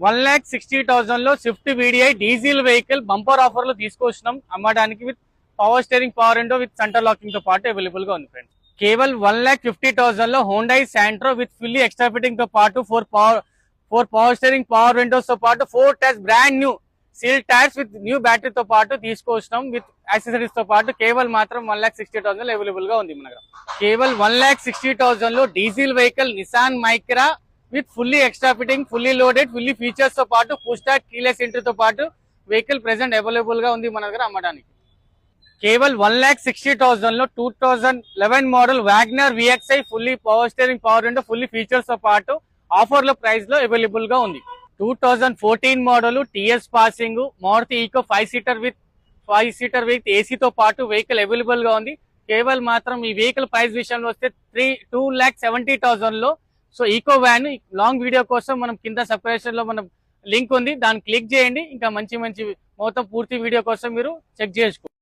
1,60,000 లో Swift VDI diesel vehicle bumper offer లో తీసుకొచ్చినాం అమ్మడానికి with power steering, power window with centre locking తో పాటు అవైలబుల్ గా ఉంది ఫ్రెండ్స్. కేవలం 1,50,000 లో Hyundai Santro with fully extra fitting తో పాటు four power steering, power Windows తో పాటు 4 tyres brand new seal tyres with new battery తో పాటు తీసుకొచ్చినాం విత్ యాక్సెసరీస్ తో పాటు. కేవలం మాత్రం 1,60,000 అవైలబుల్ గా ఉంది మన దగ్గర. కేవలం 1,60,000 లో diesel vehicle Nissan Micra with fully extra fitting, fully loaded, fully features తో పాటు పుష్ స్టార్ట్ కీలెస్ ఎంట్రీ తో పాటు వెహికల్ ప్రెసెంట్ అవైలబుల్ గా ఉంది మన దగ్గర అమ్మడానికి. కేవలం 1,60,000 లో 2011 model Wagon R VXI fully power steering, power window, fully features తో పాటు ఆఫర్ లో ప్రైస్ లో అవైలబుల్ గా ఉంది. 2014 model TS passing Maruti Eeco 5 seater with AC తో పాటు వెహికల్ అవైలబుల్ గా ఉంది. కేవలం మాత్రం ఈ వెహికల్ ప్రైస్ విషయంలో వస్తే 2,70,000 లో. So Eeco van long video కోసం మనం కింద సబ్స్క్రిప్షన్ లో మనం లింక్ ఉంది, దాన్ని క్లిక్ చేయండి. ఇంకా మంచి మొత్తం పూర్తి వీడియో కోసం మీరు చెక్ చేసుకోండి.